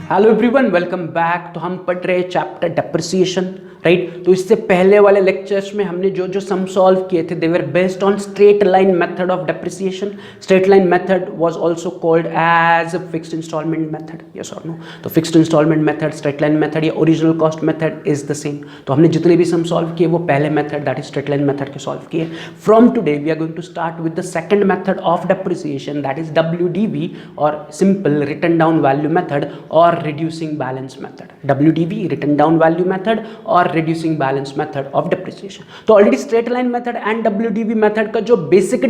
Hello everyone, welcome back. तो हम पढ़ रहे चैप्टर डेप्रिसिएशन, राइट। तो इससे पहले वाले लेक्चर्स में हमने जो जो सम सॉल्व किए थे, they were based on straight line method of depreciation. Straight line method was also called as fixed instalment method, yes और नो। तो fixed instalment method, straight line method या original cost method is the same. तो हमने जितने भी sum solve किए वो पहले method, that is straight line method के सॉल्व किए। From today we are going to start with the second method of depreciation, that is WDV और simple written down value method और reducing balance method। WDV written down value method और reducing balance method of depreciation। तो already straight line method and WDV method का जो basic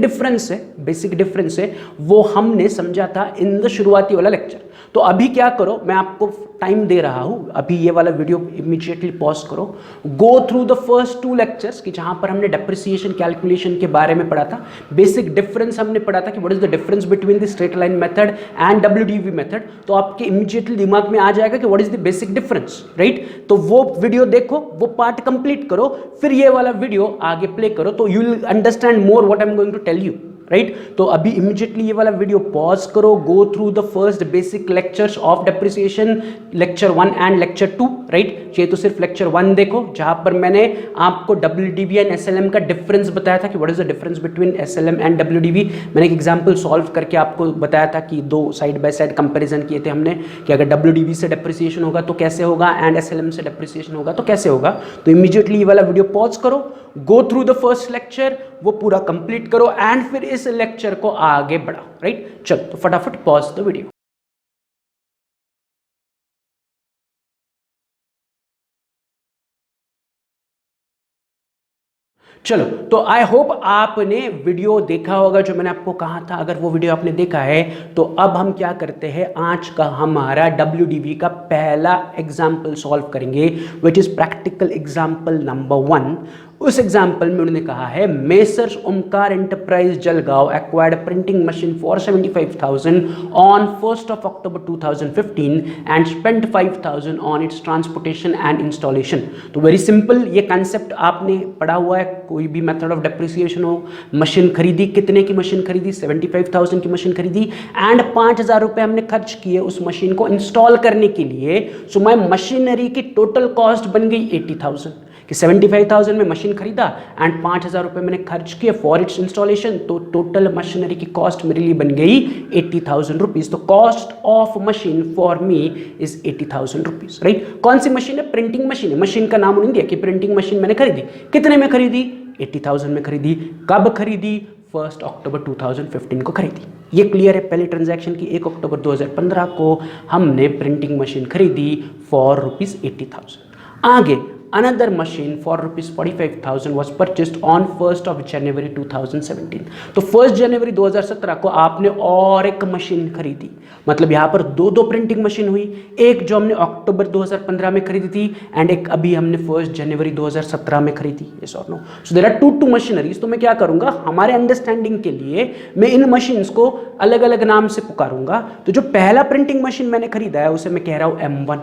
difference है वो हमने समझा था इन द शुरुआती वाला लेक्चर। तो अभी क्या करो, मैं आपको टाइम दे रहा हूं, अभी ये वाला वीडियो इमीडिएटली पॉज करो, go through the first 2 lectures कि जहां पर हमने डेप्रिसिएशन कैलकुलेशन के बारे में पढ़ा था। बेसिक डिफरेंस हमने पढ़ा था कि what is the difference between the straight line method and WDV method. तो आपके इमीडिएटली दिमाग में आ जाएगा कि what is the basic difference, right. तो वो वीडियो देखो, वो पार्ट कंप्लीट करो, फिर ये वाला वीडियो आगे प्ले करो, तो you will understand more what I am going to tell you, right. तो अभी इमीडिएटली ये वाला वीडियो पॉज करो, go through the first basic lectures of depreciation, lecture 1 and lecture 2, right. ये तो सिर्फ लेक्चर 1 देखो, जहां पर मैंने आपको WDV एंड SLM का डिफरेंस बताया था कि what is the difference between SLM and WDV। मैंने एक एग्जांपल सॉल्व करके आपको बताया था कि 2 साइड बाय साइड कंपैरिजन किए थे हमने कि अगर WDV से डेप्रिसिएशन होगा तो कैसे होगा एंड SLM से डेप्रिसिएशन होगा तो कैसे होगा। तो इमीडिएटली ये वाला वीडियो पॉज करो, go through the first lecture, वो पूरा कंप्लीट करो एंड फिर इस लेक्चर को आगे बढ़ाओ, राइट। चलो तो फटाफट पॉज द वीडियो। चलो तो आई होप आपने वीडियो देखा होगा जो मैंने आपको कहा था। अगर वो वीडियो आपने देखा है तो अब हम क्या करते हैं, आज का हमारा WDV का पहला एग्जाम्पल सॉल्व करेंगे, which is practical example number 1। उस एग्जाम्पल में उन्होंने कहा है messrs Omkar enterprise Jalgaon acquired printing machine for 75,000 on 1st of October 2015 and spent 5,000 on it's transportation and installation. तो वेरी सिंपल, ये कंसेप्ट आपने पढ़ा हुआ है, कोई भी मेथड ऑफ डेप्रिसिएशन हो। मशीन खरीदी, कितने की मशीन खरीदी? 75,000 की मशीन खरीदी एंड 5,000 रुपये हमने खर्च किए उस मशीन को इंस्टॉल करने के लिए। सो माय मशीनरी की टोटल कॉस्ट बन गई 80,000 कि 75,000 में मशीन खरीदा एंड 5,000 रुपये मैंने खर्च किए फॉर इट्स इंस्टॉलेशन। तो टोटल मशीनरी की कॉस्ट मेरे लिए बन गई 80,000 रुपीज़। तो cost of machine for me is 80,000 rupees, right. कौन सी मशीन है? प्रिंटिंग मशीन है। मशीन का नाम उन्होंने दिया कि प्रिंटिंग मशीन मैंने खरीदी। कितने में खरीदी? 80,000 में खरीदी। कब खरीदी? 1 अक्टूबर 2015 को खरीदी। ये क्लियर है। पहले ट्रांजैक्शन की 1 अक्टूबर 2015 को हमने प्रिंटिंग मशीन खरीदी फॉर ₹80,000। आगे another machine for ₹45,000 was purchased on 1st of January 2017। तो 1 जनवरी 2017 को आपने और एक मशीन खरीदी, मतलब यहाँ पर दो प्रिंटिंग मशीन हुई। एक जो हमने अक्टूबर 2015 में खरीदी थी एंड एक अभी हमने 1 जनवरी 2017 में खरीदी, यस और no. So there are two machineries. तो मैं क्या करूँगा, हमारे अंडरस्टैंडिंग के लिए मैं इन मशीन्स को अलग अलग नाम से पुकारूंगा। तो जो पहला प्रिंटिंग मशीन मैंने खरीदा है उसे मैं कह रहा हूँ M1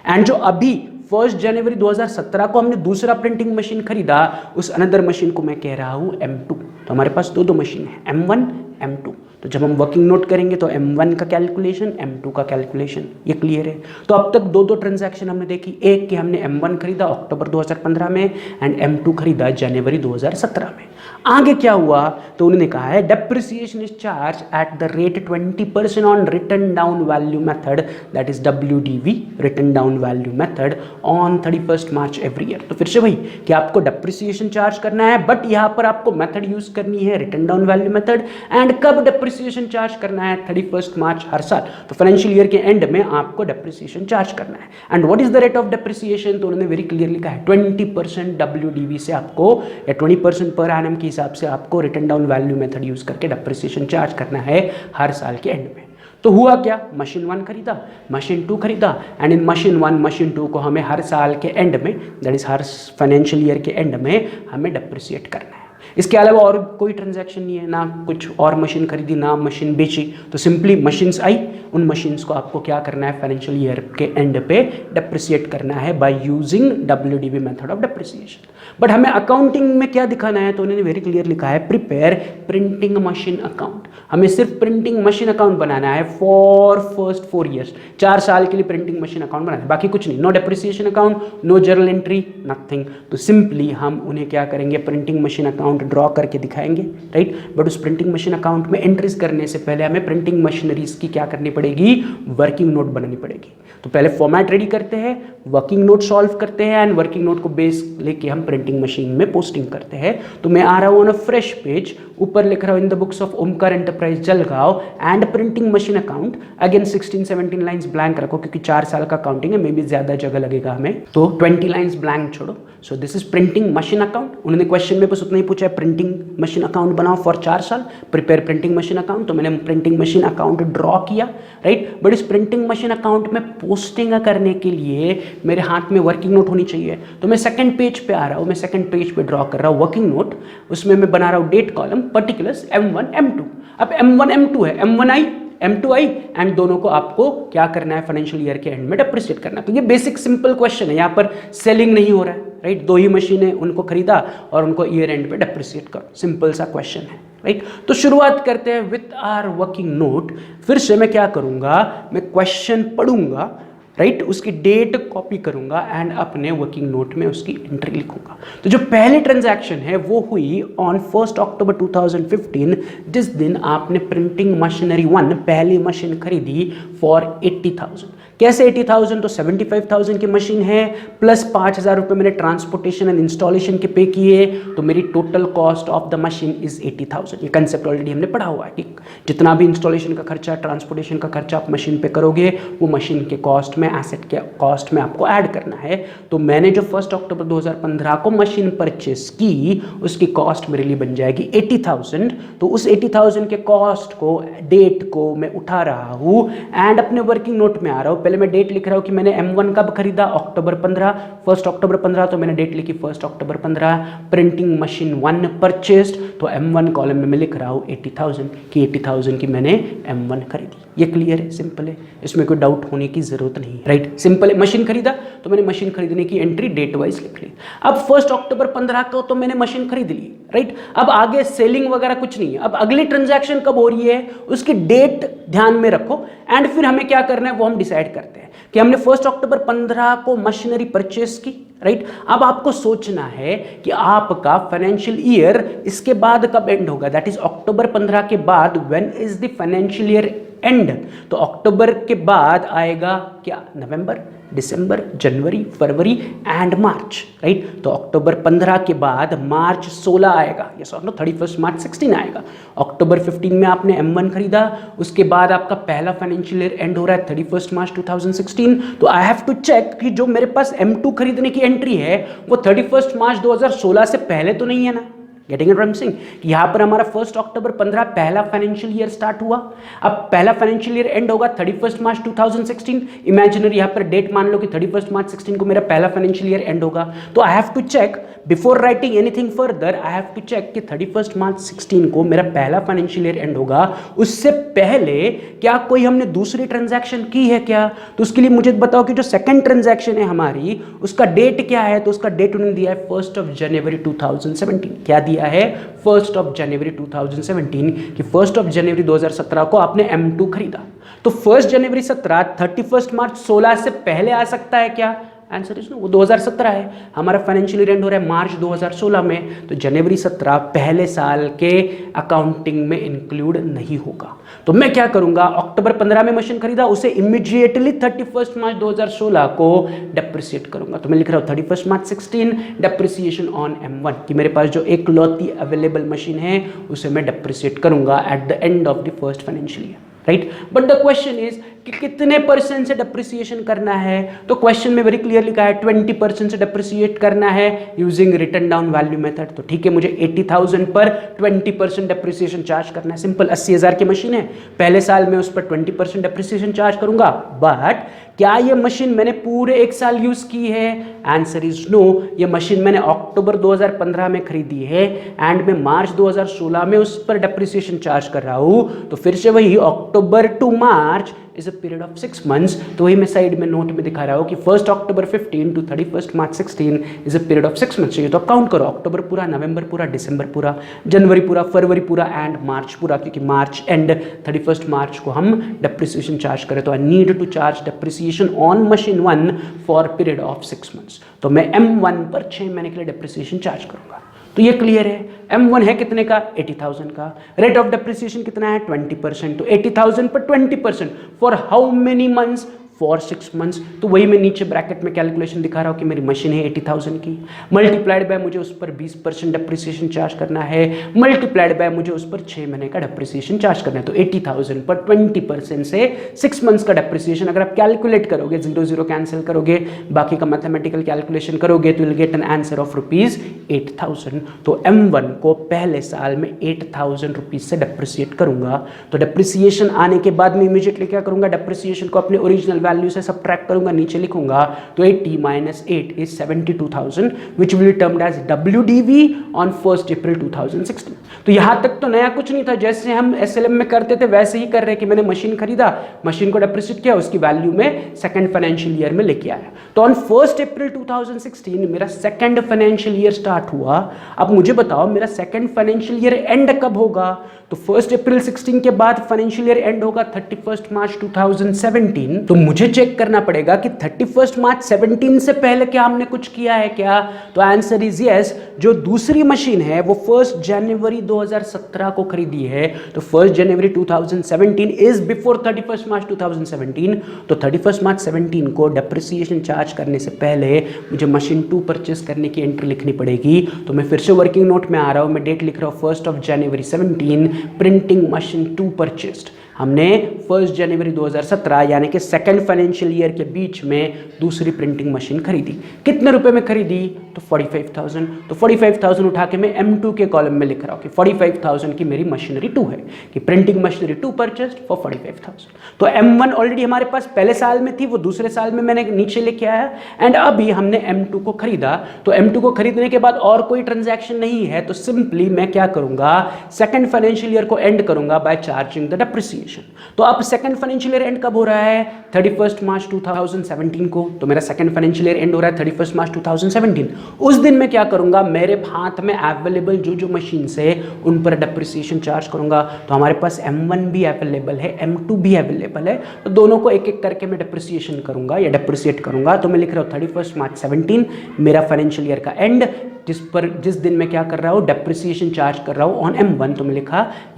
एंड जो अभी 1 जनवरी 2017 को हमने दूसरा प्रिंटिंग मशीन खरीदा उस अनदर मशीन को मैं कह रहा हूँ M2। तो हमारे पास दो मशीन है, M1 M2। तो जब हम वर्किंग नोट करेंगे तो M1 का कैलकुलेशन, M2 का कैलकुलेशन, ये क्लियर है। तो अब तक दो ट्रांजैक्शन हमने देखी, एक कि हमने M1 खरीदा अक्टूबर 2015 में एंड M2 खरीदा जनवरी 2017 में। आगे क्या हुआ, तो उन्होंने कहा है depreciation is charge at the rate 20% on written down value method, that is WDV written down value method on 31 March every year. तो फिर से वही कि आपको डेप्रिसिएशन चार्ज करना है, बट यहाँ पर आपको मेथड यूज करनी है written down value method. And कब डेप्रिसिएशन चार्ज करना है? 31 मार्च हर साल। तो फाइनेंशियल ईयर के एंड में आपको डेप्रिसिएशन चार्ज करना है। And what is the rate of depreciation? तो उन्होंने वेरी क्लियरली कहा है 20% WDV से आपको या 20% पर एनम के हिसाब से आपको written down value method use करके डेप्रिसिएशन चार्ज करना है हर साल के एंड में। तो हुआ क्या, मशीन 1 खरीदा, मशीन 2 खरीदा एंड इन मशीन 1 मशीन 2 को हमें हर साल के एंड में, that is her financial year के एंड में हमें डेप्रिसिएट करना है। इसके अलावा और कोई ट्रांजैक्शन नहीं है, ना कुछ और मशीन खरीदी ना मशीन बेची, तो सिंपली मशीन्स आई, उन मशीन्स को आपको क्या करना है फाइनेंशियल ईयर के एंड पे डेप्रिसिएट करना है by using WDV method of depreciation. But हमें अकाउंटिंग में क्या दिखाना है, तो उन्होंने वेरी क्लियर लिखा है प्रिपेयर प्रिंटिंग मशीन अकाउंट। हमें सिर्फ प्रिंटिंग मशीन अकाउंट बनाना है फॉर फर्स्ट 4 ईयर्स, 4 साल के लिए प्रिंटिंग मशीन अकाउंट बनाना है, बाकी कुछ नहीं, no depreciation account, no journal entry, nothing. तो सिंपली हम उन्हें क्या करेंगे, प्रिंटिंग मशीन अकाउंट ड्रॉ करके दिखाएंगे, राइट। बट उस प्रिंटिंग मशीन अकाउंट में एंट्रीज करने से पहले हमें प्रिंटिंग मशीनरीज की क्या करनी पड़ेगी, वर्किंग नोट बनानी पड़ेगी। तो पहले फॉर्मेट रेडी करते हैं, वर्किंग नोट सॉल्व करते हैं, एंड वर्किंग नोट को बेस लेके हम प्रिंटिंग मशीन में पोस्टिंग करते हैं। तो मैं आ रहा हूँ ऑन अ फ्रेश पेज, ऊपर लिख रहा हूँ in the books of Omkar enterprise Jalgaon and printing machine account. Again 16-17 lines blank रखो क्योंकि 4 साल का काउंटिंग है, मे भी ज्यादा जगह लगेगा हमें, तो 20 लाइंस ब्लैंक छोड़ो। So this is printing machine account. उन्होंने क्वेश्चन में बस उतना ही पूछा है, प्रिंटिंग मशीन अकाउंट बनाओ फॉर 4 साल, प्रिपेयर प्रिंटिंग मशीन अकाउंट। तो मैंने प्रिंटिंग मशीन अकाउंट ड्रॉ किया, राइट। बट इस प्रिंटिंग मशीन अकाउंट में पोस्टिंग करने के लिए मेरे हाथ में वर्किंग नोट होनी चाहिए। तो मैं सेकंड पेज पे आ रहा हूँ, मैं सेकंड पेज पे ड्रॉ कर रहा हूँ वर्किंग नोट। उसमें मैं बना रहा हूँ date column, particulars M1 M2। अब M1 M2 है, M1 I M2 I, and दोनों को आपको क्या करना है फाइनेंशियल ईयर के एंड में डेप्रिसिएट करना। तो ये बेसिक सिंपल क्वेश्चन है, यहाँ पर सेलिंग नहीं हो रहा है, राइट। 2 ही मशीनें, उनको खरीदा और उनको ईयर एंड पे डेप्रिसिएट करो, सिंपल सा क्वेश्चन है, राइट। तो शुरुआत करते हैं विथ आवर वर्किंग नोट। फिर से मैं क्या करूंगा, मैं क्वेश्चन पढ़ूंगा, राइट, उसकी डेट कॉपी करूंगा एंड अपने वर्किंग नोट में उसकी एंट्री लिखूंगा। तो जो पहली ट्रांजैक्शन है वो हुई ऑन 1 अक्टूबर 2015, जिस दिन आपने प्रिंटिंग मशीनरी 1 पहली मशीन खरीदी फॉर 80,000। कैसे 80,000, तो 75,000 की मशीन है, प्लस 5,000 रुपये मैंने ट्रांसपोर्टेशन एंड इंस्टॉलेशन के पे किए, तो मेरी total cost of the machine is 80,000। ये कंसेप्ट ऑलरेडी हमने पढ़ा हुआ है कि जितना भी इंस्टॉलेशन का खर्चा, ट्रांसपोर्टेशन का खर्चा आप मशीन पे करोगे, वो मशीन के कॉस्ट में, एसेट के कॉस्ट में आपको ऐड करना है। तो मैंने जो 1 अक्टूबर 2015 को मशीन परचेस की, उसकी कॉस्ट मेरे लिए बन जाएगी 80,000। तो उस 80,000 के कॉस्ट को, डेट को मैं उठा रहा हूँ एंड अपने वर्किंग नोट में आ रहा हूँ। पहले मैं डेट लिख रहा हूँ कि मैंने M1 कब खरीदा, अक्टूबर 15, 1 अक्टूबर 15, तो मैंने डेट लिखी 1 अक्टूबर 15। प्रिंटिंग मशीन 1 परचेस्ड, तो M1 कॉलम में मैं लिख रहा हूँ 80,000 की 80,000 की मैंने M1 खरीदी। ये क्लियर है, सिंपल है, इसमें कोई डाउट होने की जरूरत नहीं है, राइट। सिंपल है, मशीन खरीदा तो मैंने मशीन खरीदने की एंट्री डेट वाइज लिख ली। अब 1 अक्टूबर 15 को तो मैंने मशीन खरीद ली, राइट। अब आगे सेलिंग वगैरह कुछ नहीं है। अब अगली ट्रांजैक्शन कब हो रही है उसकी डेट ध्यान में रखो, एंड फिर हमें क्या करना है वो हम डिसाइड करते हैं कि हमने 1 अक्टूबर 15 को मशीनरी परचेस की, राइट। अब आपको सोचना है कि आपका फाइनेंशियल ईयर इसके बाद कब एंड होगा, दैट इज अक्टूबर 15 के बाद when is the financial year and. तो अक्टूबर के बाद आएगा क्या, नवंबर, दिसंबर, जनवरी, फरवरी एंड मार्च, राइट। तो अक्टूबर 15 के बाद मार्च 16 आएगा, यस और नो, 31 मार्च 16 आएगा। अक्टूबर 15 में आपने M1 खरीदा, उसके बाद आपका पहला फाइनेंशियल ईयर एंड हो रहा है 31 मार्च 2016। तो आई हैव टू चेक कि जो मेरे पास M2 खरीदने की एंट्री है वो 31 मार्च 2016 से पहले तो नहीं है ना। Getting it what I am saying, यहाँ पर हमारा 1 अक्टूबर 15 पहला फाइनेंशियल ईयर स्टार्ट हुआ, अब पहला फाइनेंशियल ईयर एंड होगा 31 मार्च 2016। इमेजिनरी यहाँ पर डेट मान लो कि 31 मार्च 16 को मेरा पहला फाइनेंशियल ईयर एंड होगा। तो I have to check before writing anything further, I have to check कि 31 मार्च 16 को मेरा पहला फाइनेंशियल ईयर एंड होगा, उससे पहले क्या कोई हमने दूसरी ट्रांजैक्शन की है क्या। तो उसके लिए मुझे बताओ कि जो सेकंड ट्रांजैक्शन है हमारी, उसका डेट क्या है। तो उसका डेट उन्होंने दिया है 1 जनवरी 2017। क्या दिया है, 1 जनवरी 2017 कि 1 जनवरी 2017 को आपने M2 खरीदा। तो 1 जनवरी 17 31 मार्च 16 से पहले आ सकता है क्या, आंसर इज नो, वो 2017 है। हमारा फाइनेंशियल ईयर एंड हो रहा है मार्च 2016 में, तो जनवरी 17 पहले साल के अकाउंटिंग में इंक्लूड नहीं होगा। तो मैं क्या करूंगा, अक्टूबर 15 में मशीन खरीदा, उसे इमीडिएटली 31 मार्च 2016 को डेप्रिसिएट करूंगा। तो मैं लिख रहा हूं 31 मार्च 16 डेप्रिसिएशन ऑन M1 कि मेरे पास जो एक लौती अवेलेबल मशीन है उसे मैं डेप्रिसिएट करूंगा eight the end of the first financial year, right. But the question is कि कितने परसेंट से डेप्रिसिएशन करना है। तो क्वेश्चन में वेरी क्लियर लिखा है 20% से डेप्रिसिएट करना है using written down value method. तो ठीक है, मुझे 80,000 पर 20% डेप्रिसिएशन चार्ज करना है। सिंपल, 80,000 की मशीन है, पहले साल में उस पर 20% डेप्रिसिएशन चार्ज करूंगा। बट क्या ये मशीन मैंने पूरे 1 साल यूज की है? Answer is no. ये मशीन मैंने अक्टूबर 2015 में खरीदी है एंड मैं मार्च 2016 में उस पर डेप्रिसिएशन चार्ज कर रहा हूं। तो फिर से वही October to March is a period of 6 months. तो वही मैं साइड में नोट में दिखा रहा हूँ कि 1 October 15 to 31 March 16 is a period of 6 months. तो आप काउंट करो, अक्टूबर पूरा, नवंबर पूरा, दिसंबर पूरा, जनवरी पूरा, फरवरी पूरा एंड मार्च पूरा, क्योंकि मार्च एंड 31 मार्च को हम डेप्रिसिएशन चार्ज करें। तो I need to charge depreciation on machine 1 for period of 6 months. तो मैं M1 पर 6 महीने के लिए डेप्रिसिएशन चार्ज करूंगा। तो ये क्लियर है। M1 है कितने का? 80,000 का। रेट ऑफ डेप्रिसिएशन कितना है? 20%। तो 80,000 पर 20% for how many months? For 6 months. तो वही मैं नीचे ब्रैकेट में कैलकुलेशन दिखा रहा हूँ कि मेरी मशीन है 80,000 की, मल्टीप्लाइड बाय मुझे उस पर 20% डेप्रिसिएशन चार्ज करना है, मल्टीप्लाइड बाय मुझे उस पर 6 महीने का डेप्रिसिएशन चार्ज करना है। तो 80,000 पर 20% से 6 मंथ्स का डेप्रिसिएशन अगर आप कैलकुलेट करोगे, 0 कैंसिल करोगे, बाकी का मैथमेटिकल कैलकुलेशन करोगे, तो will get an answer of ₹8,000। तो M1 को पहले साल में 8,000 रुपीज से डेप्रिसिएट करूंगा। तो डेप्रिसिएशन आने के बाद मैं इमीडिएटली क्या करूंगा? डेप्रिसिएशन को अपने ओरिजिनल वैल्यू से सबट्रैक्ट करूंगा, नीचे लिखूंगा। तो 80 - 8 is 72,000 which will be termed as WDV on 1 April 2016। तो यहां तक तो नया कुछ नहीं था, जैसे हम SLM में करते थे वैसे ही कर रहे कि मैंने मशीन खरीदा, मशीन को डेप्रिसिएट किया, उसकी वैल्यू में सेकंड फाइनेंशियल ईयर में लेके आया। तो ऑन 1 अप्रैल 2016 मेरा सेकंड फाइनेंशियल ईयर स्टार्ट हुआ। अब मुझे बताओ मेरा सेकंड फाइनेंशियल ईयर एंड कब होगा? तो 1 अप्रैल 16 के बाद फाइनेंशियल ईयर एंड होगा 31 मार्च 2017। तो मुझे चेक करना पड़ेगा कि 31 मार्च 17 से पहले क्या हमने कुछ किया है क्या? तो आंसर इज यस। जो दूसरी मशीन है वो 1 जनवरी 2017 को खरीदी है, तो 1 जनवरी 2017 इज बिफोर 31 मार्च 2017। तो 31 मार्च 17 को डेप्रिसिएशन चार्ज करने से पहले मुझे मशीन 2 परचेस करने की एंट्री लिखनी पड़ेगी। तो मैं फिर से वर्किंग नोट में आ रहा हूं, मैं डेट लिख रहा हूं 1 जनवरी 17 प्रिंटिंग मशीन 2 परचेस्ड। हमने 1 जनवरी 2017 यानी कि सेकंड फाइनेंशियल ईयर के बीच में दूसरी प्रिंटिंग मशीन खरीदी। कितने रुपए में खरीदी? तो 45,000। तो 45,000 उठा के मैं M2 के कॉलम में लिख रहा हूं कि 45,000 की मेरी मशीनरी 2 है, कि प्रिंटिंग मशीनरी 2 परचेस्ड फॉर 45,000। तो M1 ऑलरेडी हमारे पास पहले साल में थी, वो दूसरे साल में मैंने नीचे लेके आया एंड अभी हमने M2 को खरीदा। तो M2 को खरीदने के बाद और कोई ट्रांजैक्शन नहीं है, तो सिंपली मैं क्या करूंगा? सेकंड फाइनेंशियल ईयर को एंड करूंगा बाय चार्जिंग द डेप्रिसिएशन। तो अब सेकंड फाइनेंशियल ईयर एंड कब हो रहा है? 31 मार्च 2017 को। तो मेरा सेकंड फाइनेंशियल ईयर एंड हो रहा है 31 मार्च 2017। उस दिन मैं क्या करूंगा? मेरे हाथ में अवेलेबल जो मशीन है उन पर डेप्रिसिएशन चार्ज करूंगा। तो हमारे पास M1 भी अवेलेबल है, M2 भी अवेलेबल है, तो दोनों को एक एक करके मैं डेप्रिसिएशन करूंगा या डेप्रिसिएट करूंगा। तो मैं लिख रहा हूं 31 मार्च 17 मेरा फाइनेंशियल ईयर का एंड, जिस दिन मैं क्या कर रहा हूँ? डेप्रिसिएशन चार्ज कर रहा हूँ ऑन M1। तो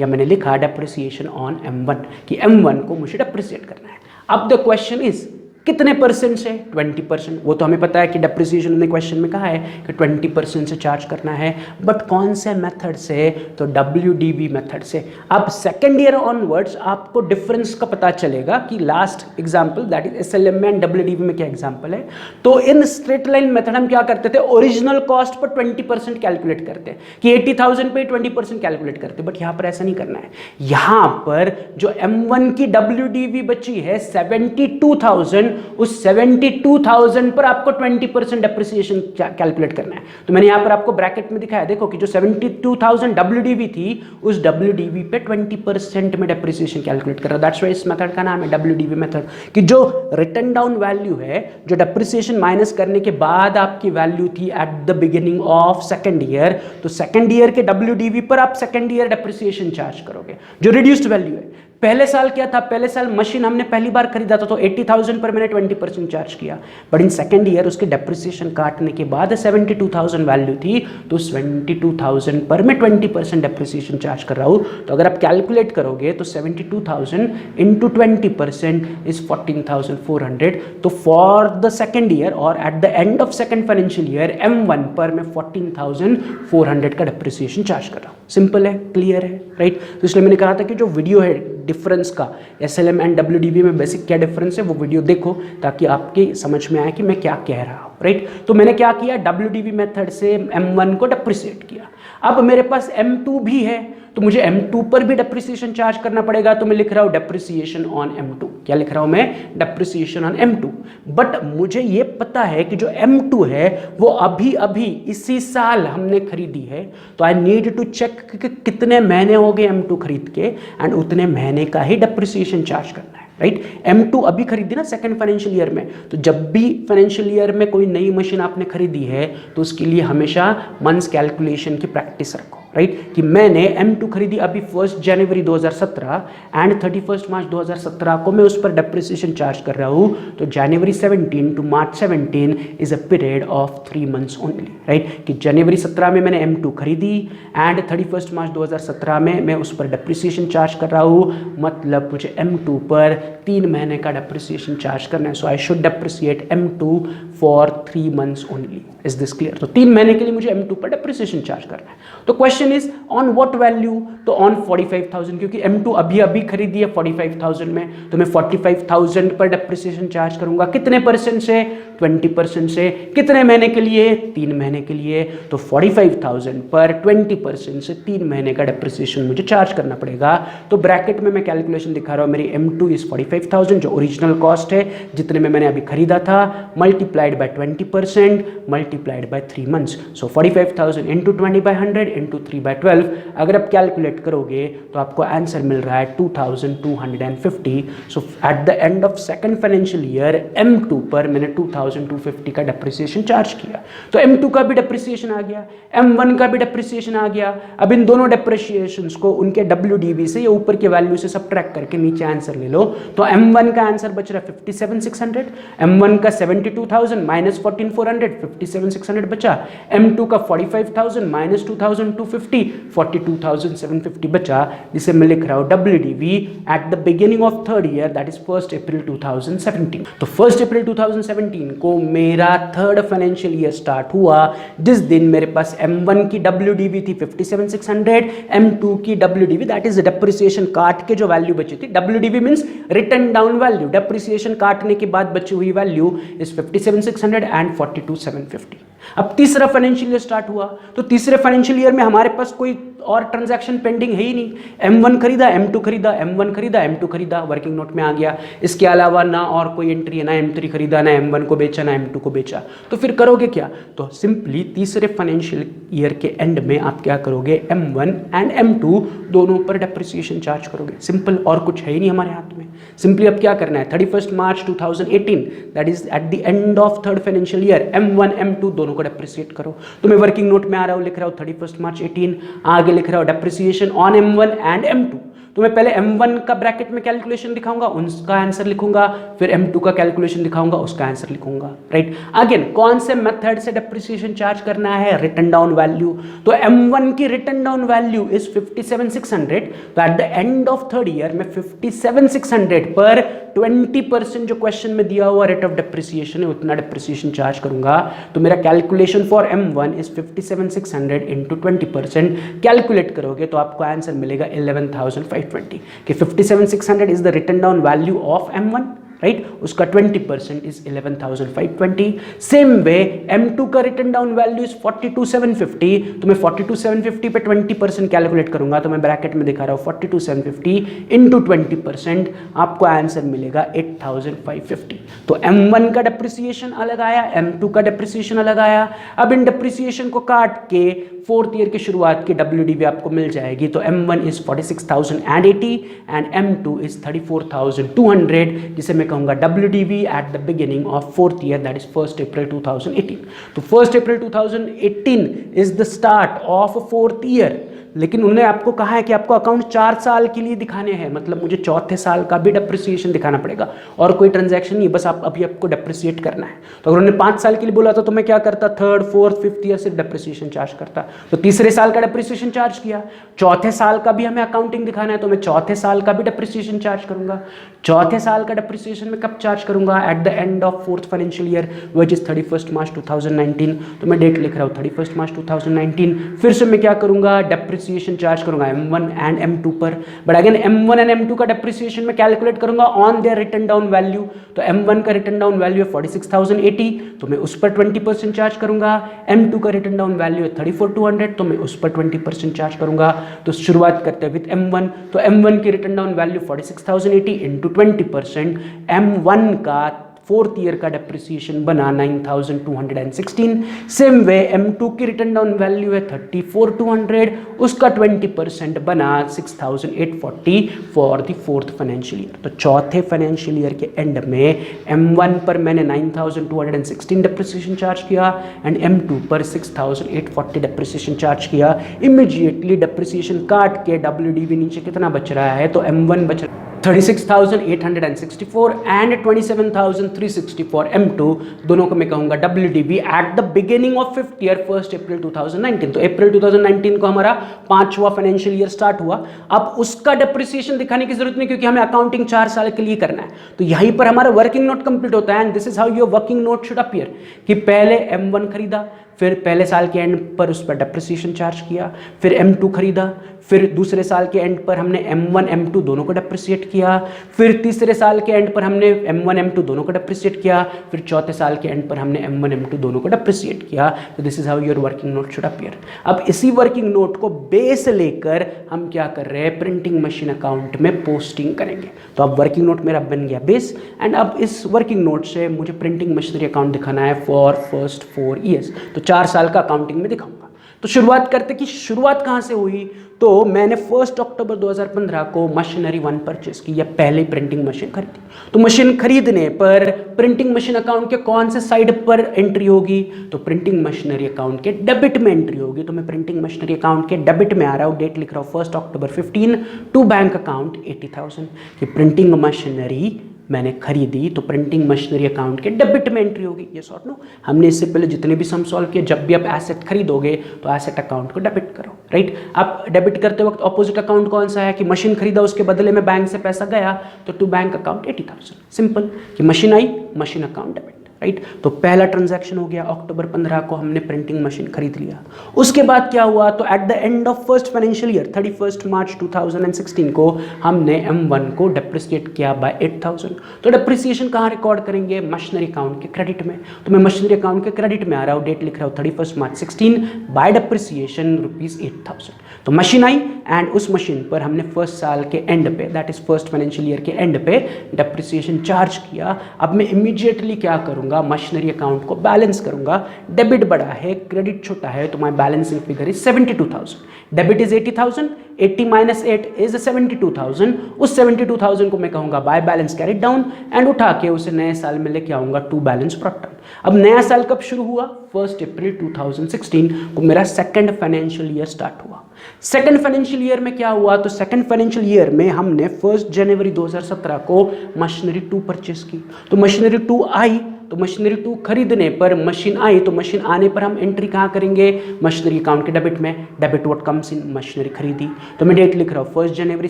मैंने लिखा डेप्रिसिएशन ऑन M1 कि M1 को मुझे डेप्रिसिएट करना है। अब द क्वेश्चन इज कितने परसेंट से? 20%। वो तो हमें पता है कि डेप्रिसिएशन ने क्वेश्चन में कहा है कि 20% से चार्ज करना है, बट कौन से मेथड से? तो WDV मेथड से। अब सेकेंड ईयर ऑनवर्ड्स आपको डिफरेंस का पता चलेगा कि last example that is SLM में एंड WDV में क्या एग्जाम्पल है। तो इन स्ट्रेट लाइन मेथड हम क्या करते थे? ओरिजिनल कॉस्ट पर 20% कैलकुलेट करते कि 80,000 पे 20% कैलकुलेट करते, बट यहाँ पर ऐसा नहीं करना है। यहाँ पर जो M1 की WDV बची है 72,000, उस 72,000 पर आपको 20% डेप्रिसिएशन कैलकुलेट करना है। तो मैंने यहां पर आपको ब्रैकेट में दिखाया, देखो कि जो 72,000 WDV थी उस WDV पे 20% में डेप्रिसिएशन कैलकुलेट कर रहा हूं। दैट्स व्हाई इस मेथड का नाम है WDV मेथड, कि जो रिटन डाउन वैल्यू है, जो डेप्रिसिएशन माइनस करने के बाद आपकी वैल्यू थी at the beginning of second year, तो सेकंड ईयर के WDV पर आप सेकंड ईयर डेप्रिसिएशन चार्ज करोगे, जो रिड्यूस्ड वैल्यू है। पहले साल क्या था? पहले साल मशीन हमने पहली बार खरीदा था तो 80,000 पर मैंने 20% चार्ज किया, बट इन सेकंड ईयर उसके डेप्रिसिएशन काटने के बाद 72,000 वैल्यू थी, तो 72,000 पर मैं 20% डेप्रिसिएशन चार्ज कर रहा हूं। तो अगर आप कैलकुलेट करोगे तो 72,000 इंटू 20% इज 14,400। तो फॉर द सेकंड ईयर और eight the end of second financial year M1 पर मैं 14,400 का डेप्रिसिएशन चार्ज कर रहा हूं। सिंपल है, क्लियर है, राइट? तो इसलिए मैंने कहा था कि जो वीडियो है डिफरेंस का SLM एंड WDV में बेसिक क्या डिफरेंस है वो वीडियो देखो, ताकि आपके समझ में आए कि मैं क्या कह रहा हूँ, राइट? तो मैंने क्या किया? WDV मेथड से M1 को डेप्रिसिएट किया। अब मेरे पास M2 भी है, तो मुझे M2 पर भी डेप्रिसिएशन चार्ज करना पड़ेगा, तो मैं लिख रहा हूं डेप्रिसिएशन ऑन M2। क्या लिख रहा हूं मैं? Depreciation on M2। बट मुझे ये पता है कि जो M2 है वो अभी अभी इसी साल हमने खरीदी है, तो आई नीड टू चेक कि कितने महीने हो गए M2 खरीद के, एंड उतने महीने का ही डेप्रिसिएशन चार्ज करना है, राइट। M2 अभी खरीदी ना सेकंड फाइनेंशियल ईयर में, तो जब भी फाइनेंशियल ईयर में कोई नई मशीन आपने खरीदी है तो उसके लिए हमेशा मंथ्स कैलकुलेशन की प्रैक्टिस रखो, राइट। कि मैंने M2 खरीदी अभी 1 जनवरी 2017 एंड 31 मार्च 2017 को मैं उस पर डेप्रिसिएशन चार्ज कर रहा हूं, तो January 17 to March 17 is a period of 3 months only, right. कि जनवरी 17 में मैंने M2 खरीदी एंड 31 मार्च 2017 में मैं उस पर डेप्रिसिएशन चार्ज कर रहा हूं, मतलब मुझे M2 पर 3 महीने का डेप्रिसिएशन चार्ज करना है। So I should depreciate M2 for 3 months only. Is this clear? तो 3 महीने के लिए मुझे M2 पर डेप्रिसिएशन चार्ज करना है। तो question is on what value? तो ऑन 45,000, क्योंकि M2 अभी अभी खरीदी है 45,000 में, तो मैं 45,000 पर डेप्रिसिएशन चार्ज करूंगा। कितने परसेंट से? 20% से। कितने महीने के लिए? 3 महीने के लिए। तो 45,000 पर 20% से 3 महीने का डेप्रिसिएशन मुझे चार्ज करना पड़ेगा। तो ब्रैकेट में मैं कैलकुलेशन दिखा रहा हूं, मेरी M2 इज 45,000 जो ओरिजिनल कॉस्ट है, जितने में मैंने अभी खरीदा था, multiplied by 20% multiplied by 3 months. So 45,000 into 20/100 into 3/12। अगर आप कैलकुलेट करोगे तो आपको आंसर मिल रहा है 2250। So at the end of second financial year M2 पर मैंने 2250 का डेप्रिसिएशन चार्ज किया। तो M2 का भी डेप्रिसिएशन आ गया, M1 का भी डेप्रिसिएशन आ गया। अब इन दोनों डेप्रिसिएशंस को उनके WDV से या ऊपर के वैल्यू से सब्ट्रैक्ट करके नीचे आंसर ले लो, तो M1 का आंसर बच रहा है 57,600, M1 का 72,000 माइनस 14,400 57,600 बचा, M2 का 45,000 माइनस 2,250 42,750 बचा, जिसे मैं लिख रहा हूं WDV at the beginning of third year, that is 1 अप्रैल 2017। तो 1 अप्रैल 2017 को मेरा थर्ड फाइनेंशियल ईयर स्टार्ट हुआ, जिस दिन मेरे पास M1 की WDV थी 57,600, M2 की WDV दैट इज डेप्रिसिएशन काट के जो वैल्यू बची थी, WDV means return down value, depreciation काटने के बाद बची हुई वैल्यू इज 57,600 एंड 42,750। अब तीसरा फाइनेंशियल ईयर स्टार्ट हुआ, तो तीसरे फाइनेंशियल ईयर में हमारे पास कोई और ट्रांजैक्शन पेंडिंग है ही नहीं। M1 खरीदा, M2 खरीदा, M1 खरीदा, M2 खरीदा, वर्किंग नोट में आ गया। इसके अलावा ना और कोई एंट्री है, ना M3 खरीदा, ना M1 को बेचा, ना M2 को बेचा। तो फिर करोगे क्या? तो सिंपली तीसरे फाइनेंशियल ईयर के एंड में आप क्या करोगे? M1 एंड M2 दोनों पर डेप्रिसिएशन चार्ज करोगे। सिंपल, और कुछ है ही नहीं हमारे हाथ में। सिंपली अब क्या करना है? 31 मार्च 2018 that is eight the end of third financial year, M1 M2 दोनों को डेप्रिसिएट करो। तो मैं वर्किंग नोट में आ रहा हूँ, लिख रहा हूँ 31 मार्च 18, आगे लिख रहा हूँ depreciation on M1 and M2। तो मैं पहले M1 का ब्रैकेट में कैलकुलेशन दिखाऊंगा, उसका आंसर लिखूंगा, फिर M2 का कैलकुलेशन दिखाऊंगा, उसका आंसर लिखूंगा, राइट। अगेन कौन से मेथड से डेप्रिसिएशन चार्ज करना है? Return down value. तो M1 की रिटर्न डाउन वैल्यू इज 57,600, तो eight the end of third year में 57,600 पर 20% जो क्वेश्चन में दिया हुआ रेट ऑफ डेप्रिसिएशन है उतना डेप्रिसिएशन चार्ज करूंगा। तो मेरा calculation for M1 is 57,600 into 20%। Calculate करोगे तो आपको आंसर मिलेगा 11,520 कि 57,600 is the return down value of M1, right. उसका 20% इज 11,520। सेम वे M2 का रिटर्न डाउन वैल्यू इज 42,750, तो मैं 42,750 पे 20% कैलकुलेट करूंगा, तो मैं ब्रैकेट में दिखा रहा हूं 42,750 इंटू 20%, आपको आंसर मिलेगा 8,550। तो M1 का डेप्रिसिएशन अलग आया, M2 का डेप्रिसिएशन अलग आया। अब इन डेप्रिसिएशन को काट के फोर्थ ईयर की शुरुआत की WDV आपको मिल जाएगी। तो M1 is 46,080 and M2 is 34,200, जिसे मैं कहूंगा WDV at the beginning of fourth year, that is 1 अप्रैल 2018। तो 1 अप्रैल 2018 is the start of fourth year. लेकिन उन्होंने आपको कहा है कि आपको अकाउंट 4 साल के लिए दिखाने हैं, मतलब मुझे चौथे साल का भी डेप्रिसिएशन दिखाना पड़ेगा, और कोई ट्रांजैक्शन नहीं, बस आप अभी आपको डेप्रिसिएट करना है। तो अगर उन्होंने 5 साल के लिए बोला था तो मैं क्या करता? थर्ड, फोर्थ, फिफ्थ ईयर से डेप्रिसिएशन चार्ज करता। तो तीसरे साल का डेप्रिसिएशन चार्ज किया, चौथे साल का भी हमें अकाउंटिंग दिखाना है, तो मैं चौथे साल का भी डेप्रिसिएशन चार्ज करूंगा। चौथे साल का डेप्रिसिएशन में कब चार्ज करूंगा? Eight the end of fourth financial year, which is 31 मार्च 2019। तो मैं डेट लिख रहा हूँ 31 मार्च 2019। फिर से मैं क्या करूंगा? डेप्रिसिएशन डेप्रिसिएशन चार्ज करूंगा M1 एंड M2 पर, but again M1 and M2 का डेप्रिसिएशन मैं कैलकुलेट करूंगा on their written down value. तो M1 का रिटन डाउन वैल्यू है 46,080, तो मैं उस पर 20% चार्ज करूंगा। M2 का रिटन डाउन वैल्यू है 34,200, तो मैं उस पर 20% चार्ज करूंगा। तो शुरुआत करते हैं विद M1, तो M1 की written down value 46,080 into 20%, M1 का फोर्थ ईयर का डेप्रिसिएशन बना 9,216। सेम वे M2 की रिटर्न डाउन वैल्यू है 34,200, उसका 20% बना 6,840 for the fourth financial year. तो चौथे फाइनेंशियल ईयर के एंड में M1 पर मैंने 9,216 डेप्रिसिएशन चार्ज किया एंड M2 पर 6,840 डेप्रिसिएशन चार्ज किया। इमीडिएटली डेप्रिसिएशन काट के WDV नीचे कितना बच रहा है, तो M1 बच 36,864 एंड 27,364 M2, दोनों को मैं कहूंगा WDV at the beginning of fifth year 1 अप्रैल 2019। तो अप्रैल 2019 को हमारा 5वां फाइनेंशियल ईयर स्टार्ट हुआ। अब उसका डेप्रिसिएशन दिखाने की जरूरत नहीं, क्योंकि हमें अकाउंटिंग 4 साल के लिए करना है। तो यहीं पर हमारा वर्किंग नोट कंप्लीट होता है and this is how your working note should appear, कि पहले M1 खरीदा, फिर पहले साल के एंड पर उस पर डेप्रिसिएशन चार्ज किया, फिर M2 खरीदा, फिर दूसरे साल के एंड पर हमने M1 M2 दोनों को डेप्रिसिएट किया, फिर तीसरे साल के एंड पर हमने M1 M2 दोनों को डेप्रिसिएट किया, फिर चौथे साल के एंड पर हमने M1 M2 दोनों को डेप्रिसिएट किया। तो this is how your working note should appear. अब इसी वर्किंग नोट को बेस लेकर हम क्या कर रहे हैं, प्रिंटिंग मशीन अकाउंट में पोस्टिंग करेंगे। तो अब वर्किंग नोट मेरा बन गया बेस एंड अब इस वर्किंग नोट से मुझे प्रिंटिंग मशीनरी अकाउंट दिखाना है फॉर फर्स्ट 4 ईयर्स। तो 4 साल का अकाउंटिंग में दिखाऊंगा। तो शुरुआत करते कि शुरुआत कहाँ से हुई, तो मैंने 1 अक्टूबर 2015 को मशीनरी 1 परचेस की, या पहले प्रिंटिंग मशीन खरीदी। तो मशीन खरीदने पर प्रिंटिंग मशीन अकाउंट के कौन से साइड पर एंट्री होगी, तो प्रिंटिंग मशीनरी अकाउंट के डेबिट में एंट्री होगी। तो मैं प्रिंटिंग मशीनरी अकाउंट के डेबिट में आ रहा हूँ, डेट लिख रहा हूँ 1 अक्टूबर 15 टू बैंक अकाउंट 80,000 कि प्रिंटिंग मशीनरी मैंने खरीदी, तो प्रिंटिंग मशीनरी अकाउंट के डेबिट में एंट्री होगी। ये सॉर्ट नो, हमने इससे पहले जितने भी सम सॉल्व किए, जब भी आप एसेट खरीदोगे तो एसेट अकाउंट को डेबिट करो, राइट। आप डेबिट करते वक्त ऑपोजिट अकाउंट कौन सा है, कि मशीन खरीदा उसके बदले में बैंक से पैसा गया, तो टू बैंक अकाउंट 80,000। सिंपल, कि मशीन आई, मशीन अकाउंट डेबिट, राइट। तो पहला ट्रांजैक्शन हो गया, अक्टूबर 15 को हमने प्रिंटिंग मशीन खरीद लिया। उसके बाद क्या हुआ, तो eight the end of first financial year 31 मार्च 2016 को हमने M1 को डेप्रिसिएट किया बाय 8,000। तो डेप्रिसिएशन कहाँ रिकॉर्ड करेंगे, मशीनरी अकाउंट के क्रेडिट में। तो मैं मशीनरी अकाउंट के क्रेडिट में आ रहा हूँ, डेट लिख रहा हूँ 31 मार्च 16 बाय डेप्रिसिएशन ₹8,000। तो मशीन आई एंड उस मशीन पर हमने फर्स्ट साल के एंड पे, that is first financial year के एंड पे डेप्रिसिएशन चार्ज किया। अब मैं इमीडिएटली क्या करूंगा, मशीनरी अकाउंट को बैलेंस करूंगा। डेबिट बड़ा है, क्रेडिट छोटा है, तो my balancing figure is 72,000। Debit is 80,000, 80 - 8 is 72,000। उस 72,000 को मैं कहूंगा by balance carried down and उठा के उसे नए साल में लेके आऊंगा टू बैलेंस ब्रॉट डाउन। अब नया साल कब शुरू हुआ, 1 अप्रैल 2016 को मेरा सेकंड फाइनेंशियल ईयर स्टार्ट हुआ। सेकंड फाइनेंशियल ईयर में क्या हुआ, तो सेकंड फाइनेंशियल ईयर में हमने 1 जनवरी 2017 को मशीनरी 2 परचेस की। तो मशीनरी 2 आई, तो मशीनरी 2 खरीदने पर मशीन आई, तो मशीन आने पर हम एंट्री कहाँ करेंगे, मशीनरी अकाउंट के डेबिट में। Debit what comes in, machinery खरीदी। तो मैं डेट लिख रहा हूँ 1 जनवरी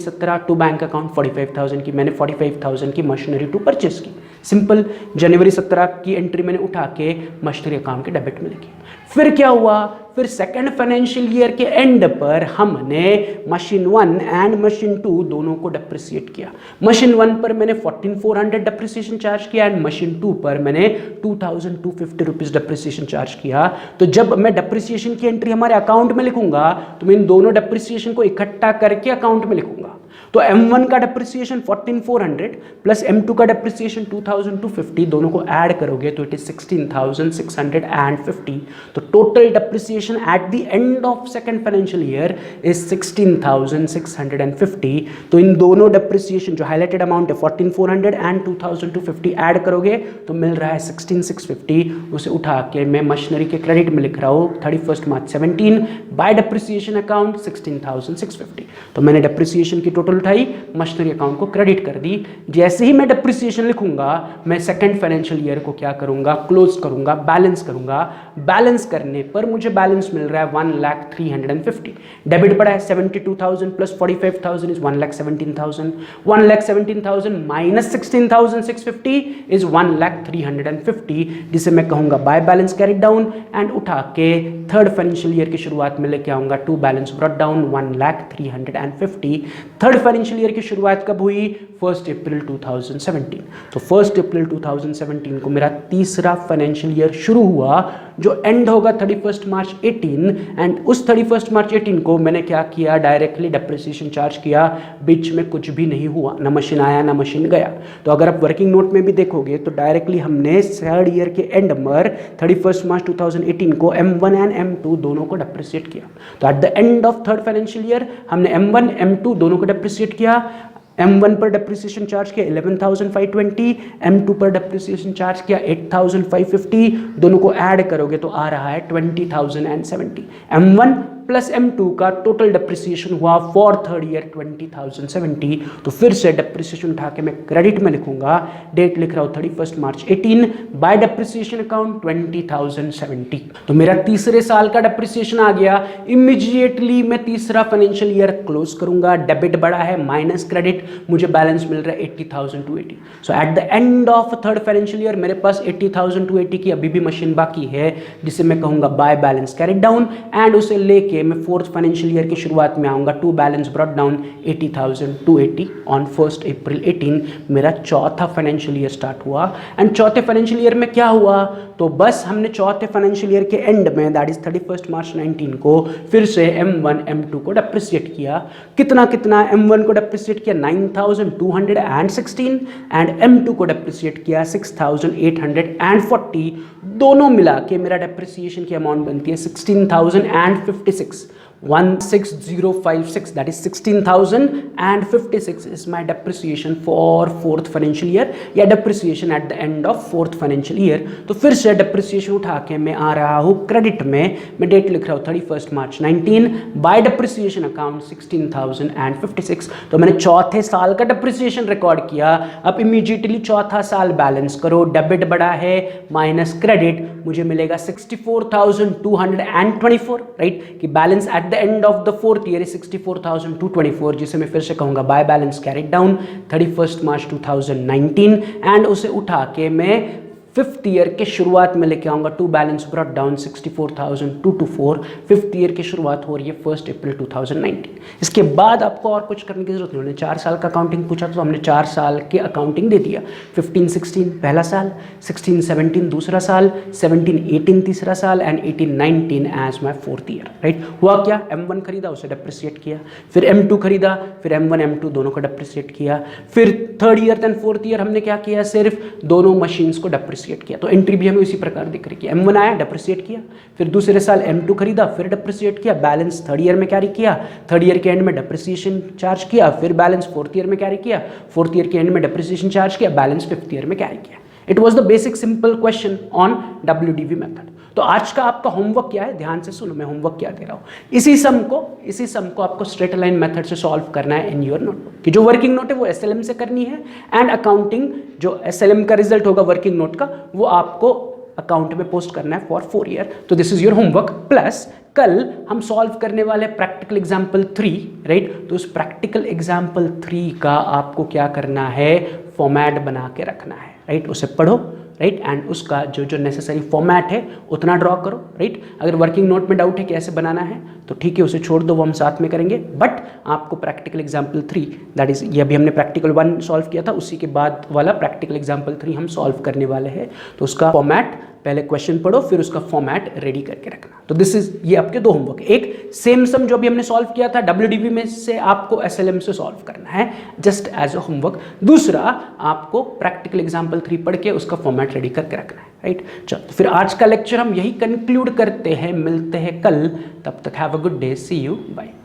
17 टू बैंक अकाउंट 45,000 की, मैंने 45,000 की मशीनरी 2 परचेस की। सिंपल, जनवरी 17 की एंट्री मैंने उठा के मशीनरी अकाउंट के डेबिट में लिखी। फिर क्या हुआ, फिर सेकेंड फाइनेंशियल ईयर के एंड पर हमने मशीन 1 एंड मशीन 2 दोनों को डेप्रिसिएट किया। मशीन 1 पर मैंने 14,400 डेप्रिसिएशन चार्ज किया एंड मशीन 2 पर मैंने 2,250 रुपीज डेप्रिसिएशन चार्ज किया। तो जब मैं डेप्रिसिएशन की एंट्री हमारे अकाउंट में लिखूंगा, तो मैं इन दोनों डेप्रिसिएशन को इकट्ठा करके अकाउंट में लिखूंगा। तो M1 का डेप्रिसिएशन 14,400 प्लस M2 का डेप्रिसिएशन 2,250, दोनों को ऐड करोगे तो इट इज 16,650। तो total depreciation eight the end of second financial year is 16,650। तो इन दोनों डेप्रिसिएशन जो हाईलाइटेड अमाउंट है 14,400 एंड 2,250 ऐड करोगे तो मिल रहा है 16,650। उसे उठा के मैं मशीनरी के क्रेडिट में लिख रहा हूँ 31 मार्च 17 बाय डेप्रिसिएशन अकाउंट 16,650। तो मैंने डेप्रिसिएशन की टोटल टोटल उठाई, मशीनरी अकाउंट को क्रेडिट कर दी। जैसे ही मैं डेप्रिसिएशन लिखूंगा, मैं सेकेंड फाइनेंशियल ईयर को क्या करूंगा, क्लोज करूंगा, बैलेंस करूंगा। बैलेंस करने पर मुझे बैलेंस मिल रहा है 1,03,50। डेबिट पड़ा है 72,000 प्लस 45,000 इज 1,17,000। 1,17,000 माइनस 16,650 इज 1,03,50, जिसे मैं कहूंगा by balance carried down and उठा के थर्ड फाइनेंशियल ईयर की शुरुआत में लेके आऊंगा to balance brought down 1,03,50। Third financial year की शुरुआत कब हुई? 1 अप्रैल 2017। तो 1 अप्रैल 2017 को मेरा तीसरा फाइनेंशियल ईयर शुरू हुआ, जो एंड होगा 31 मार्च 18। एंड उस 31 मार्च 18 को मैंने क्या किया, डायरेक्टली डेप्रिसिएशन चार्ज किया। बीच में कुछ भी नहीं हुआ, ना मशीन आया ना मशीन गया। तो अगर आप वर्किंग नोट में भी देखोगे तो डायरेक्टली हमने थर्ड ईयर के एंड पर 31 मार्च 2018 को M1 एंड M2 दोनों को डेप्रिसिएट किया। तो eight the end of third financial year हमने M1 M2 दोनों को डेप्रिसिएट किया। M1 पर डेप्रिसिएशन चार्ज किया 11,520, M2 पर डेप्रिसिएशन चार्ज किया 8,550। दोनों को ऐड करोगे तो आ रहा है 20,070। M1 प्लस M2 का टोटल डेप्रिसिएशन हुआ फॉर थर्ड ईयर 20,070। तो फिर से डेप्रिसिएशन उठा के मैं क्रेडिट में लिखूंगा, डेट लिख रहा हूं 31 मार्च 18, बाय डेप्रिसिएशन अकाउंट 20,070। तो मेरा तीसरे साल का डेप्रिसिएशन आ गया। इमीडिएटली मैं तीसरा फाइनेंशियल ईयर क्लोज करूंगा। डेबिट बढ़ा है माइनस क्रेडिट, मुझे बैलेंस मिल रहा है 80,280। So at the end of third financial year मेरे पास 80,280 की अभी भी मशीन बाकी है, जिसे मैं कहूंगा by balance carried down and उसे लेके मैं फोर्थ फाइनेंशियल ईयर की शुरुआत में आऊंगा to balance brought down 80,280 on 1 April 18। मेरा चौथा फाइनेंशियल ईयर स्टार्ट हुआ। एंड चौथे फाइनेंशियल ईयर में क्या हुआ, तो बस हमने चौथे फाइनेंशियल ईयर के एंड में दैट इज 31 मार्च 19 को फिर से M1 M2 को डेप्रिसिएट किया। कितना M1 को डेप्रिसिएट किया 9,216 एंड M2 को डेप्रिसिएट किया 6,840। दोनों मिला के मेरा डेप्रिसिएशन की अमाउंट बनती है 16,056। 16056, that is 16,056 is my depreciation for fourth financial year या depreciation at the end of fourth financial year। तो फिर से depreciation उठा के मैं आ रहा हूँ क्रेडिट में, मैं डेट लिख रहा हूँ 31 मार्च 19, बाय depreciation account 16,056। तो मैंने चौथे साल का depreciation रिकॉर्ड किया। अब इमीडिएटली चौथा साल बैलेंस करो, डेबिट बढ़ा है माइनस क्रेडिट, मुझे मिलेगा 64,224, राइट, कि balance eight the end of the fourth year 64,224, जिसे मैं फिर से कहूंगा by balance carried down 31 March 2019 and उसे उठा के मैं फिफ्थ ईयर के शुरुआत में लेके आऊंगा to balance brought down 64,224। Fifth year की शुरुआत हो रही है 1 अप्रैल 2019। इसके बाद आपको और कुछ करने की जरूरत नहीं। उन्होंने 4 साल का अकाउंटिंग पूछा तो हमने 4 साल के अकाउंटिंग दे दिया। 15-16 पहला साल, 16-17 दूसरा साल, 17-18 तीसरा साल and 18-19 as my fourth year, right. हुआ क्या, M1 खरीदा, उसे डेप्रिसिएट किया, फिर M2 खरीदा, फिर M1 M2 दोनों को डेप्रिसिएट किया, फिर third year then fourth year हमने क्या किया, सिर्फ दोनों मशीन्स को डेप्रिसिएट किया। तो एंट्री भी हमें उसी प्रकार दिख रही है। M1 आया, डेप्रिसिएट किया, फिर दूसरे साल M2 खरीदा, फिर डेप्रिसिएट किया, बैलेंस थर्ड ईयर में कैरी किया, थर्ड ईयर के एंड में डेप्रिसिएशन चार्ज किया, फिर बैलेंस फोर्थ ईयर में कैरी किया, फोर्थ ईयर के एंड में डेप्रिसिएशन चार्ज किया, बैलेंस फिफ्थ ईयर में कैरी किया। It was the basic simple question on WDV method. तो आज का आपका होमवर्क क्या है, ध्यान से सुनो, मैं होमवर्क क्या दे रहा हूँ। इसी सम को आपको स्ट्रेट लाइन मेथड से सॉल्व करना है इन योर नोटबुक। कि जो वर्किंग नोट है वो SLM से करनी है एंड अकाउंटिंग जो SLM का रिजल्ट होगा वर्किंग नोट का वो आपको अकाउंट में पोस्ट करना है फॉर 4 ईयर। तो this is your homework. Plus कल हम सॉल्व करने वाले प्रैक्टिकल एग्जाम्पल 3, राइट। तो उस प्रैक्टिकल एग्जाम्पल 3 का आपको क्या करना है, फॉर्मेट बना के रखना है, राइट। उसे पढ़ो, राइट, एंड उसका जो नेसेसरी फॉर्मेट है उतना ड्रॉ करो, राइट। अगर वर्किंग नोट में डाउट है कैसे बनाना है तो ठीक है, उसे छोड़ दो, वो हम साथ में करेंगे। बट आपको प्रैक्टिकल एग्जाम्पल 3 दैट इज, ये अभी हमने प्रैक्टिकल 1 सॉल्व किया था, उसी के बाद वाला प्रैक्टिकल एग्जाम्पल 3 हम सॉल्व करने वाले हैं। तो उसका फॉर्मेट, पहले क्वेश्चन पढ़ो फिर उसका फॉर्मेट रेडी करके रखना। तो दिस इज, ये आपके 2 होमवर्क। एक सेम सम जो अभी हमने सॉल्व किया था WDV में से आपको SLM से सॉल्व करना है जस्ट एज अ होमवर्क। दूसरा आपको प्रैक्टिकल एग्जाम्पल 3 पढ़ के उसका फॉर्मेट रेडी करके रखना है, राइट। चलो तो फिर आज का लेक्चर हम यही कंक्लूड करते हैं, मिलते हैं कल, तब तक have a good day, see you, bye.